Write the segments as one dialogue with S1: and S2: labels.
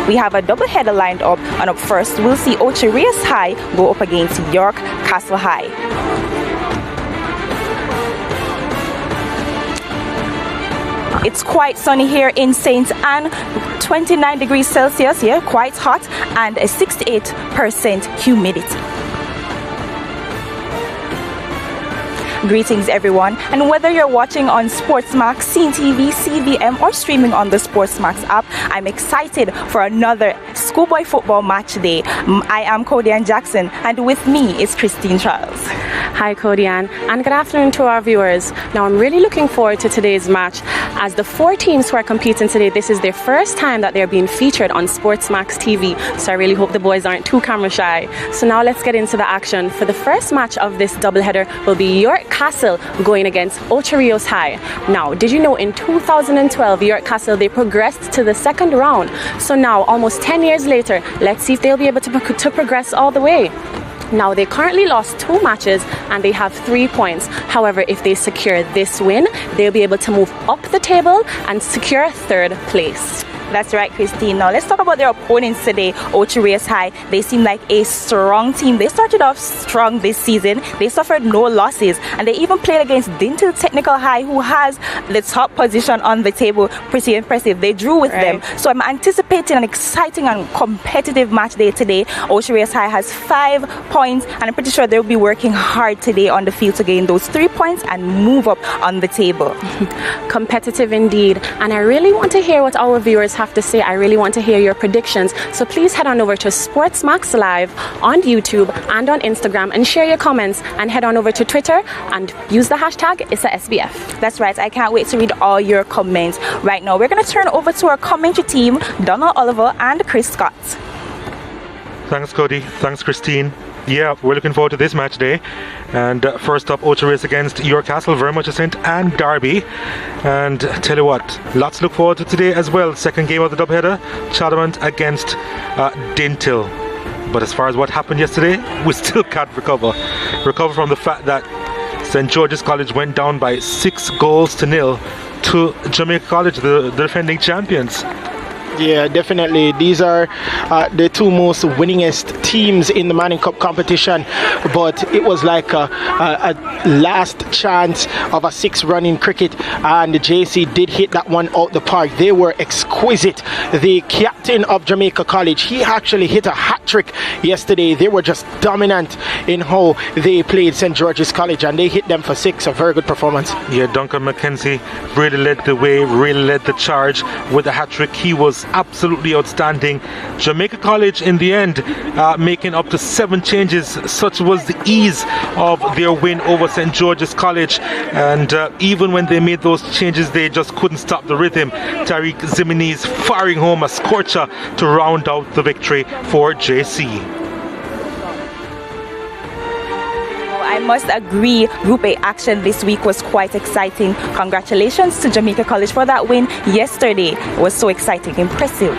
S1: we have a doubleheader lined up, and up first we'll see Ocho Rios High go up against York Castle High. It's quite sunny here in St. Anne, 29 degrees Celsius here, quite hot, and a 68% humidity. Greetings everyone, and whether you're watching on SportsMax, CEEN TV, CVM, or streaming on the SportsMax app, I'm excited for another schoolboy football match day. I am Cody-Ann Jackson, and with me is Christine Charles.
S2: Hi Cody-Ann, and good afternoon to our viewers. Now I'm really looking forward to today's match, as the 4 teams who are competing today, this is their first time that they're being featured on SportsMax TV, so I really hope the boys aren't too camera shy. So now let's get into the action. For the first match of this doubleheader will be York Castle going against Ocho Rios High. Now, did you know in 2012 York Castle, they progressed to the second round? So now, almost 10 years later, let's see if they'll be able to progress all the way. Now, they currently lost 2 matches and they have 3 points. However, if they secure this win, they'll be able to move up the table and secure 3rd place.
S1: That's right, Christine. Now let's talk about their opponents today, Ocho Rios High. They seem like a strong team. They started off strong this season. They suffered no losses, and they even played against Dinthill Technical High, who has the top position on the table. Pretty impressive. They drew with them. So I'm anticipating an exciting and competitive match day today. Ocho Rios High has 5 points, and I'm pretty sure they'll be working hard today on the field to gain those 3 points and move up on the table.
S2: Competitive indeed, and I really want to hear what our viewers have to say. I really want to hear your predictions, so please head on over to SportsMax Live on YouTube and on Instagram and share your comments, and head on over to Twitter and use the hashtag ISSASBF.
S1: That's right, I can't wait to read all your comments. Right now we're going to turn over to our commentary team, Donald Oliver and Chris Scott.
S3: Thanks Cody, thanks Christine. Yeah, we're looking forward to this match day. And first up, Ocho Rios against York Castle, very much a St. Anne derby. And tell you what, lots to look forward to today as well. Second game of the doubleheader, Charlemont against Dinthill. But as far as what happened yesterday, we still can't recover from the fact that St. George's College went down by 6-0 to Jamaica College, the defending champions.
S4: Yeah, definitely. These are the 2 most winningest teams in the Manning Cup competition, but it was like a last chance of a 6-run in cricket, and the JC did hit that one out the park. They were exquisite. The captain of Jamaica College, he actually hit a hat-trick yesterday. They were just dominant in how they played St. George's College, and they hit them for 6. A very good performance.
S3: Yeah, Duncan McKenzie really led the way, really led the charge with the hat-trick. He was absolutely outstanding. Jamaica College in the end making up to 7 changes. Such was the ease of their win over St. George's College, and even when they made those changes, they just couldn't stop the rhythm. Tariq Zimini's firing home a scorcher to round out the victory for JC.
S1: I must agree, Group A action this week was quite exciting. Congratulations to Jamaica College for that win yesterday. It was so exciting, impressive.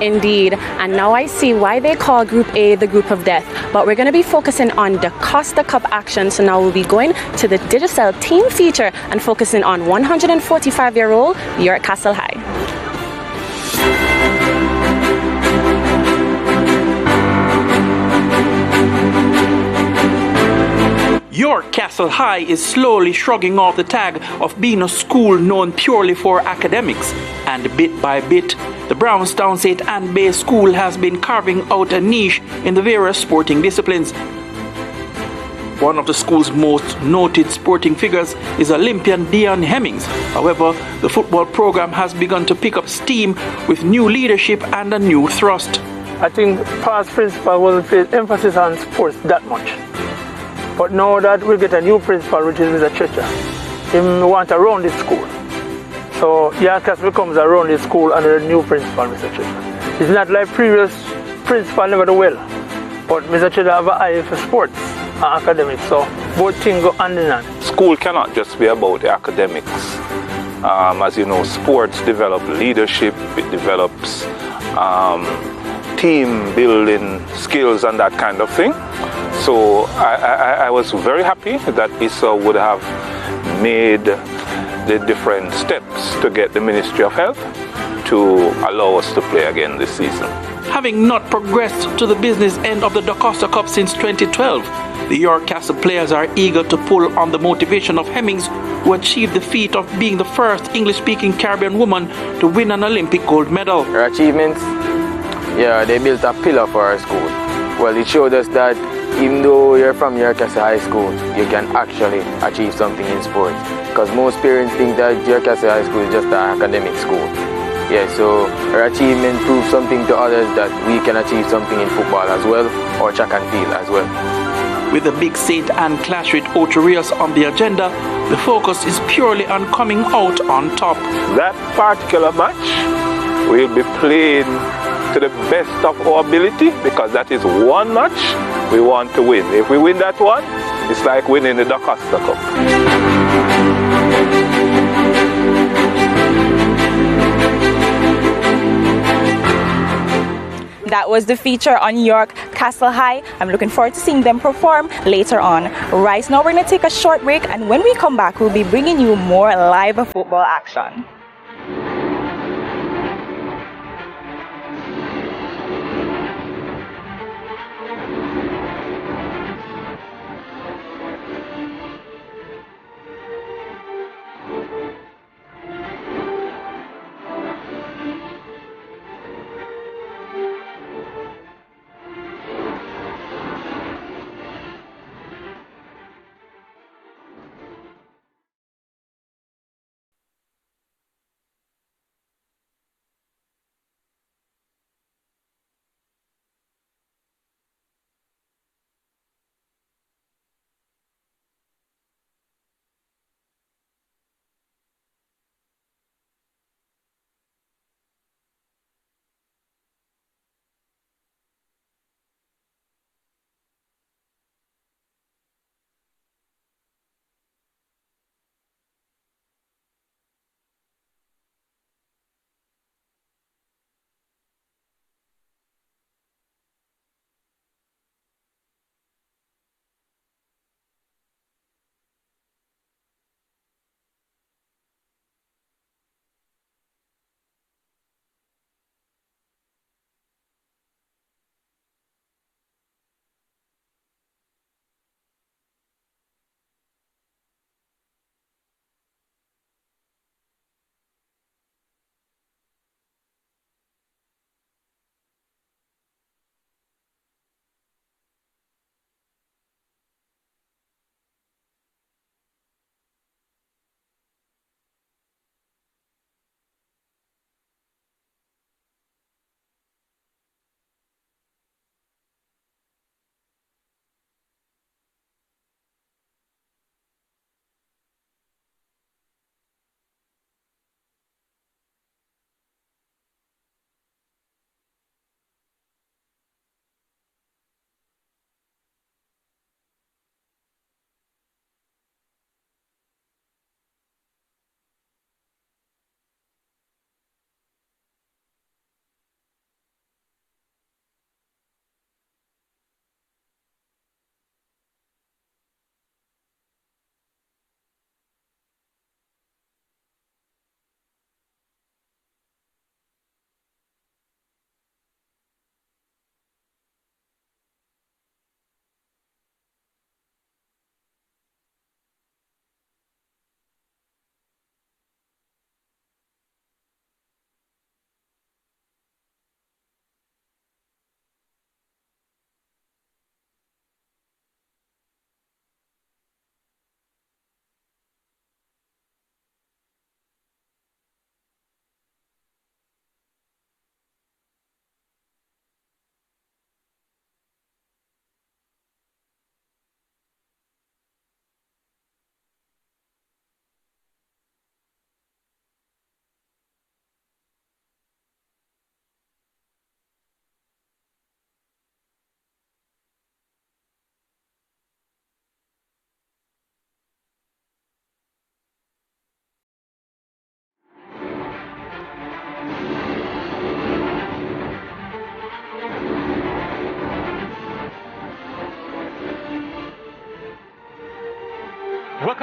S2: Indeed, and now I see why they call Group A the group of death. But we're going to be focusing on the Costa Cup action, so now we'll be going to the Digicel team feature and focusing on 145-year-old York Castle High.
S5: York Castle High is slowly shrugging off the tag of being a school known purely for academics, and bit by bit, the Brownstown St. Anne Bay School has been carving out a niche in the various sporting disciplines. One of the school's most noted sporting figures is Olympian Dion Hemmings. However, the football program has begun to pick up steam with new leadership and a new thrust.
S6: I think past principal wasn't put emphasis on sports that much. But now that we get a new principal, which is Mr. Checha, he wants a rounded school. So York Castle becomes a rounded school under the new principal, Mr. Checha. It's not like previous principal never do well, but Mr. Checha have an eye for sports and academics, so both things go hand in hand.
S7: School cannot just be about the academics. As you know, sports develop leadership, it develops team building skills and that kind of thing. So I was very happy that ISSA would have made the different steps to get the Ministry of Health to to allow us to play again this season.
S5: Having not progressed to the business end of the DaCosta Cup since 2012, the York Castle players are eager to pull on the motivation of Hemmings, who achieved the feat of being the first English-speaking Caribbean woman to win an Olympic gold medal.
S8: Her achievements, yeah, they built a pillar for our school. Well, it showed us that even though you're from York Castle High School, you can actually achieve something in sports. Because most parents think that York Castle High School is just an academic school. Yeah, so her achievement proved something to others that we can achieve something in football as well, or track and field as well.
S5: With the big St. Anne clash with Ocho Rios on the agenda, the focus is purely on coming out on top.
S7: That particular match will be played to the best of our ability, because that is one match we want to win. If we win that one, it's like winning the DaCosta Cup.
S1: That was the feature on York Castle High. I'm looking forward to seeing them perform later on. Right now, we're going to take a short break, and when we come back, we'll be bringing you more live football action.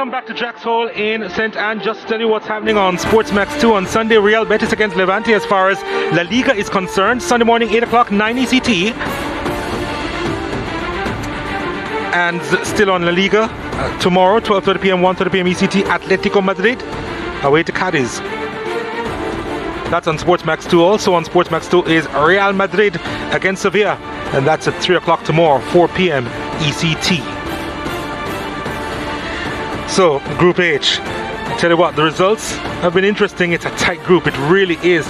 S3: Welcome back to Jack's Hole in St. Anne. Just to tell you what's happening on SportsMax 2 on Sunday. Real Betis against Levante as far as La Liga is concerned. Sunday morning, 8 o'clock, 9 ECT. And still on La Liga, tomorrow, 12:30 p.m., 1:30 p.m. ECT, Atletico Madrid away to Cadiz. That's on SportsMax 2. Also on SportsMax 2 is Real Madrid against Sevilla. And that's at 3 o'clock tomorrow, 4 p.m. ECT. So, Group H. I tell you what, the results have been interesting. It's a tight group. It really is.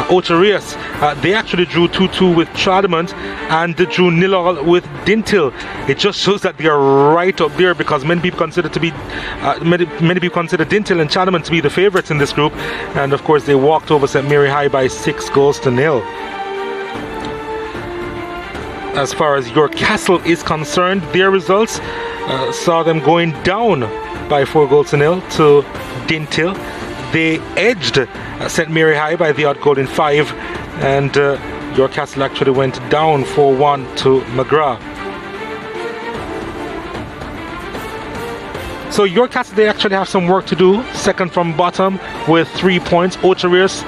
S3: Ocho Rios, they actually drew 2-2 with Charlemont and they drew 0-0 with Dinthill. It just shows that they are right up there because many people consider Dinthill and Charlemont to be the favourites in this group. And of course, they walked over St. Mary High by 6-0. As far as York Castle is concerned, their results saw them going down by 4-0 to Dinthill. They edged St. Mary High by the odd goal in 5, and York Castle actually went down 4-1 to McGrath. So York Castle, they actually have some work to do. Second from bottom with 3 points. Ocho Rios,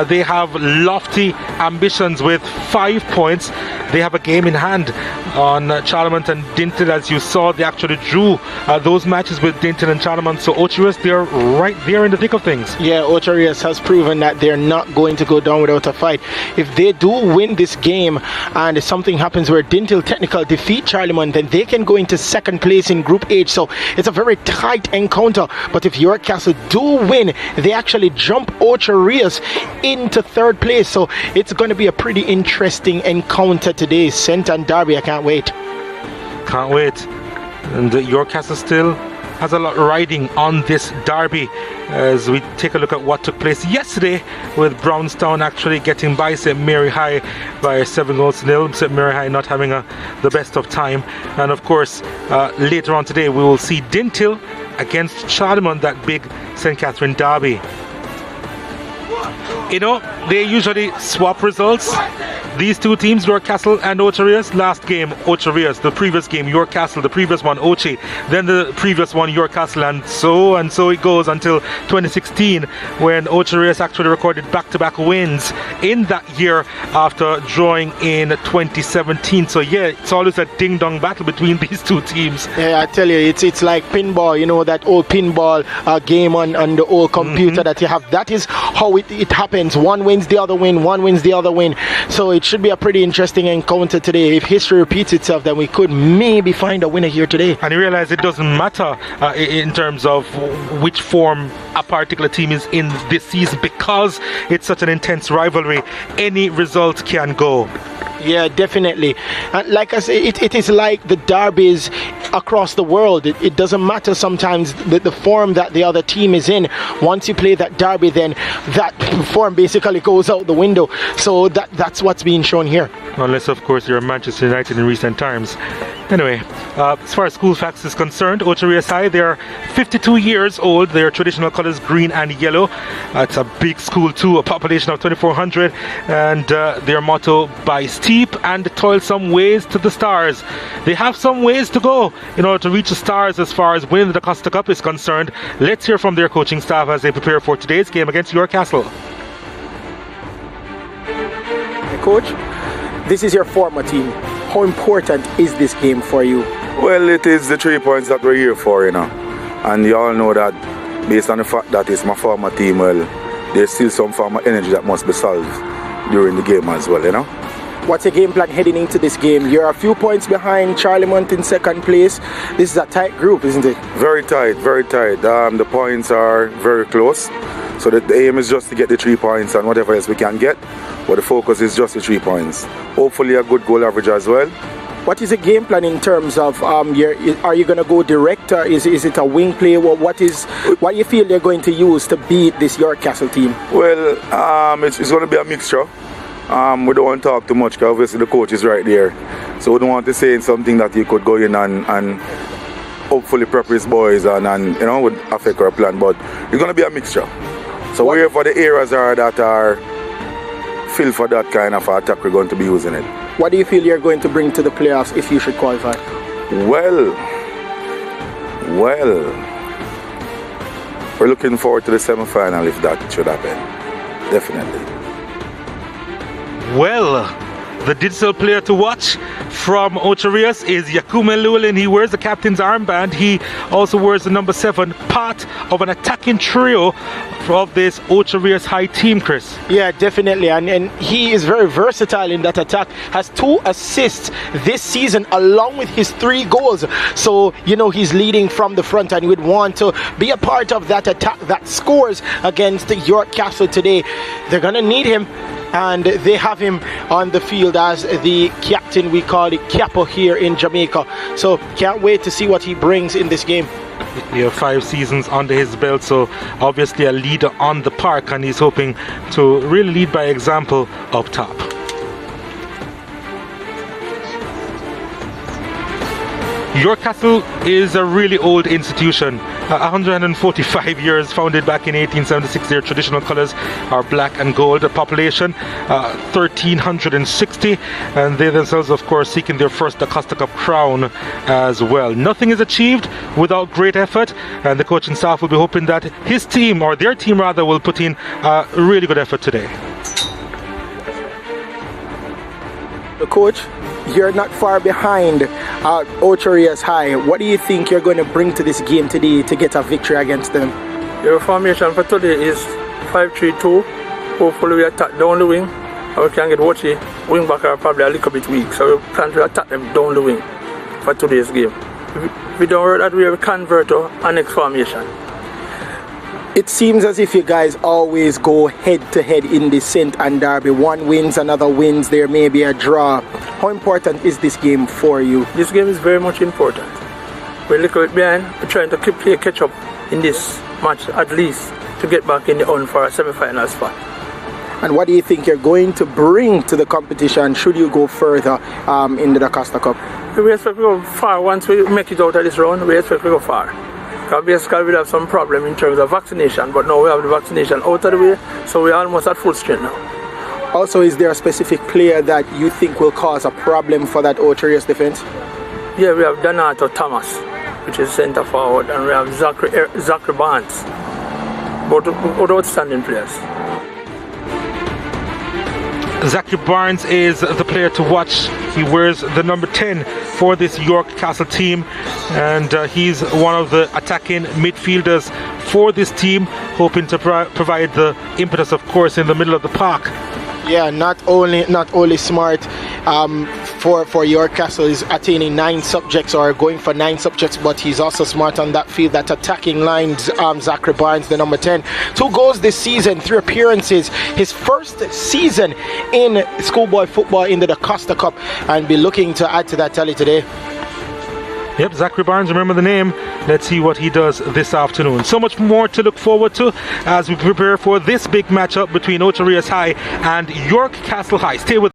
S3: they have lofty ambitions with 5 points. They have a game in hand on Charlemont and Dinthill. As you saw, they actually drew those matches with Dinthill and Charlemont. So Ocho Rios, they're right there in the thick of things.
S4: Yeah, Ocho Rios has proven that they're not going to go down without a fight. If they do win this game and if something happens where Dinthill Technical defeat Charlemont, then they can go into second place in Group H. So it's a very tight encounter. But if York Castle do win, they actually jump Ocho Rios into third place. So it's going to be a pretty interesting encounter today. St. Anne Derby, I can't wait.
S3: Can't wait. And York Castle still has a lot riding on this derby as we take a look at what took place yesterday with Brownstown actually getting by St. Mary High by 7-0. St. Mary High not having the best of time. And of course, later on today we will see Dinthill against Charlemont, that big St. Catherine derby. You know, they usually swap results. These two teams, York Castle and Ocho Rios. Last game, Ocho Rios. The previous game, York Castle. The previous one, Ochi. Then the previous one, York Castle. And so it goes until 2016 when Ocho Rios actually recorded back-to-back wins in that year after drawing in 2017. So yeah, it's always a ding-dong battle between these two teams.
S4: Yeah, I tell you, it's like pinball. You know, that old pinball game on the old computer that you have. That is how it happens. One wins, the other win. One wins, the other win. So it should be a pretty interesting encounter today. If history repeats itself, then we could maybe find a winner here today.
S3: And you realize it doesn't matter in terms of which form a particular team is in this season because it's such an intense rivalry. Any result can go.
S4: Yeah, definitely. And like I say, it is like the derbies across the world. It doesn't matter sometimes the form that the other team is in. Once you play that derby, then that form basically goes out the window. So that's what's being shown here.
S3: Unless, of course, you're Manchester United in recent times. Anyway, as far as school facts is concerned, Ocho Rios High, they're 52 years old. Their traditional colors green and yellow. It's a big school too, a population of 2,400, and their motto, by steep and toilsome ways to the stars. They have some ways to go in order to reach the stars as far as winning the Costa Cup is concerned. Let's hear from their coaching staff as they prepare for today's game against York Castle.
S4: Coach, this is your former team. How important is this game for you?
S9: Well, it is the 3 points that we're here for, you know. And you all know that based on the fact that it's my former team, well, there's still some form of energy that must be solved during the game as well, you know.
S4: What's your game plan heading into this game? You're a few points behind Charlemont in second place. This is a tight group, isn't it?
S9: Very tight, very tight. The points are very close. So the aim is just to get the 3 points and whatever else we can get. But the focus is just the 3 points. Hopefully a good goal average as well.
S4: What is the game plan in terms of are you going to go direct? Is it a wing play? What do you feel they're going to use to beat this York Castle team?
S9: Well, it's going to be a mixture. We don't want to talk too much because obviously the coach is right there. So we don't want to say something that he could go in and hopefully prep his boys and you know, would affect our plan. But it's going to be a mixture. So we're here for the areas that are filled for that kind of attack. We're going to be using it.
S4: What do you feel you're going to bring to the playoffs if you should qualify?
S9: Well, we're looking forward to the semi-final if that should happen. Definitely.
S3: Well, the digital player to watch from Ocho Rios is Yakume Llewellyn. He wears the captain's armband. He also wears the number 7, part of an attacking trio of this Ocho Rios High team, Chris.
S4: Yeah, definitely, and he is very versatile in that attack. Has 2 assists this season along with his 3 goals. So, you know, he's leading from the front and would want to be a part of that attack that scores against York Castle today. They're going to need him. And they have him on the field as the captain. We call it Capo here in Jamaica. So can't wait to see what he brings in this game.
S3: He has 5 seasons under his belt, so obviously a leader on the park, and he's hoping to really lead by example up top. York Castle is a really old institution, 145 years, founded back in 1876. Their traditional colours are black and gold. A population 1,360, and they themselves, of course, seeking their first Acosta Cup crown as well. Nothing is achieved without great effort, and the coaching staff will be hoping that his team, or their team rather, will put in a really good effort today.
S4: The coach, you're not far behind Ocho Rios High. What do you think you're going to bring to this game today to get a victory against them?
S6: Your formation for today is 5-3-2. Hopefully we attack down the wing, and we can get Ochi. Wing back are probably a little bit weak, so we plan to attack them down the wing for today's game. If we don't work that way, we convert to our next formation.
S4: It seems as if you guys always go head-to-head in the St. Anne Derby. One wins, another wins, there may be a draw. How important is this game for you?
S6: This game is very much important. We're a little bit behind. We're trying to play catch up in this match at least to get back in the hunt for a semi-final spot.
S4: And what do you think you're going to bring to the competition should you go further in the Acosta Cup?
S6: We expect to go far. Once we make it out of this round, we expect to go far. Basically, we have some problem in terms of vaccination, but now we have the vaccination out of the way, so we're almost at full strength now.
S4: Also, is there a specific player that you think will cause a problem for that Ocho Rios defense?
S6: Yeah, we have Donato Thomas, which is centre forward, and we have Zachary Barnes, both outstanding players.
S3: Zachary Barnes is the player to watch. He wears the number 10 for this York Castle team, and he's one of the attacking midfielders for this team, hoping to provide the impetus, of course, in the middle of the park.
S4: Yeah, not only smart for York Castle is attaining 9 subjects or going for 9 subjects, but he's also smart on that field, that attacking line. Zachary Barnes, the number 10, 2 goals this season, 3 appearances, his first season in schoolboy football in the Acosta Cup, and be looking to add to that tally today.
S3: Yep, Zachary Barnes, remember the name. Let's see what he does this afternoon. So much more to look forward to as we prepare for this big matchup between Ocho Rios High and York Castle High. Stay with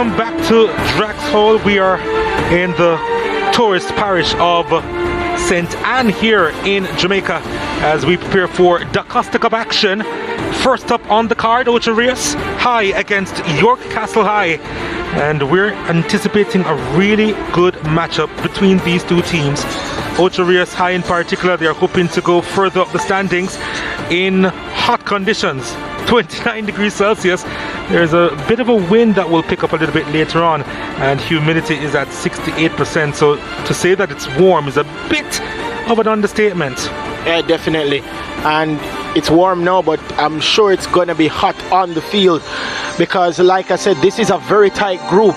S3: welcome back to Drax Hall. We are in the tourist parish of St. Anne here in Jamaica as we prepare for the Costa Cup action. First up on the card, Ocho Rios High against York Castle High. And we're anticipating a really good matchup between these two teams. Ocho Rios High in particular, they're hoping to go further up the standings in hot conditions. 29 degrees Celsius. There's a bit of a wind that will pick up a little bit later on, and humidity is at 68%. So to say that it's warm is a bit of an understatement.
S4: Yeah, definitely. And it's warm now, but I'm sure it's going to be hot on the field because, like I said, this is a very tight group.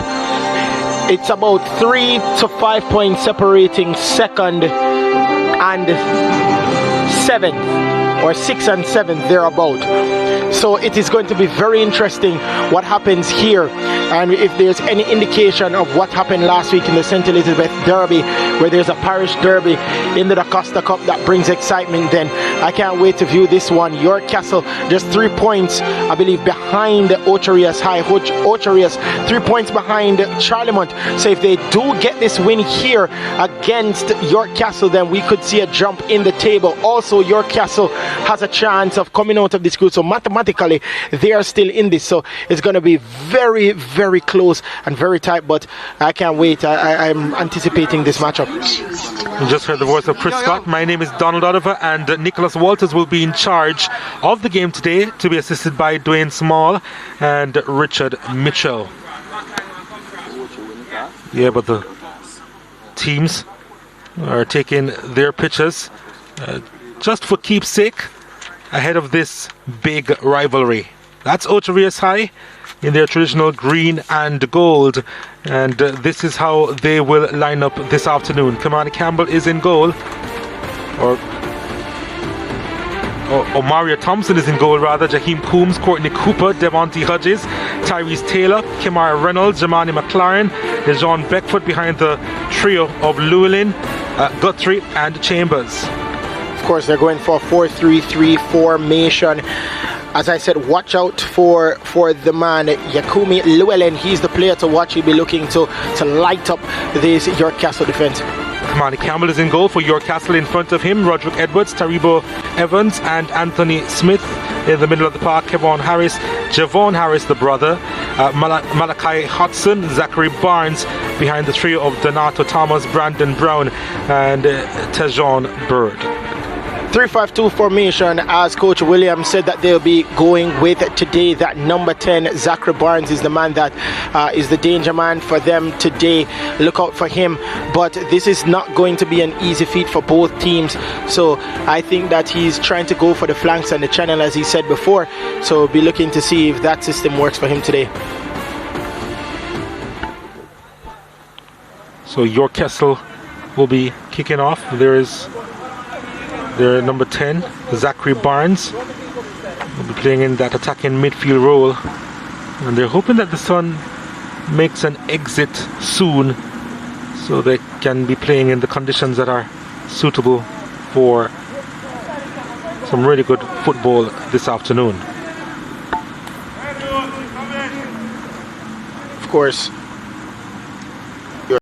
S4: It's about 3 to 5 points separating second and seventh, or 6 and 7 thereabout. So it is going to be very interesting what happens here, and if there's any indication of what happened last week in the St. Elizabeth Derby, where there's a parish derby in the Costa Cup that brings excitement, then I can't wait to view this one. York Castle just 3 points, I believe, behind Ocho Rios High. Ocho Rios 3 points behind Charlemont. So if they do get this win here against York Castle, then we could see a jump in the table. Also, York Castle has a chance of coming out of this group, so mathematically they are still in this, so it's going to be very, very close and very tight, but I can't wait. I'm anticipating this matchup.
S3: You just heard the voice of Chris Scott. My name is Donald Oliver, and Nicholas Walters will be in charge of the game today, to be assisted by Dwayne Small and Richard Mitchell. Yeah, but the teams are taking their pitches just for keepsake ahead of this big rivalry. That's Ocho Rios High in their traditional green and gold, and this is how they will line up this afternoon. Kamani Campbell is in goal, or Mario Thompson is in goal rather. Jaheim Coombs, Courtney Cooper, Devontae Hodges, Tyrese Taylor, Kimara Reynolds, Jamani McLaren, Dejon Beckford behind the trio of Llewellyn, Guthrie and Chambers.
S4: Of course, they're going for a 4-3-3 formation. As I said, watch out for the man Yakumi Llewellyn. He's the player to watch. He'll be looking to light up this York Castle defense.
S3: Kamani Campbell is in goal for York Castle. In front of him, Roderick Edwards, Taribo Evans and Anthony Smith. In the middle of the park, Javon Harris, the brother, Malachi Hudson, Zachary Barnes behind the trio of Donato Thomas, Brandon Brown and Tejon Bird.
S4: 3-5-2 formation, as Coach Williams said that they'll be going with today. That number 10, Zachary Barnes, is the man that is the danger man for them today. Look out for him. But this is not going to be an easy feat for both teams. So I think that he's trying to go for the flanks and the channel, as he said before. So be looking to see if that system works for him today.
S3: So York Castle will be kicking off. There is their number 10, Zachary Barnes, will be playing in that attacking midfield role, and they're hoping that the sun makes an exit soon so they can be playing in the conditions that are suitable for some really good football this afternoon.
S4: Of course,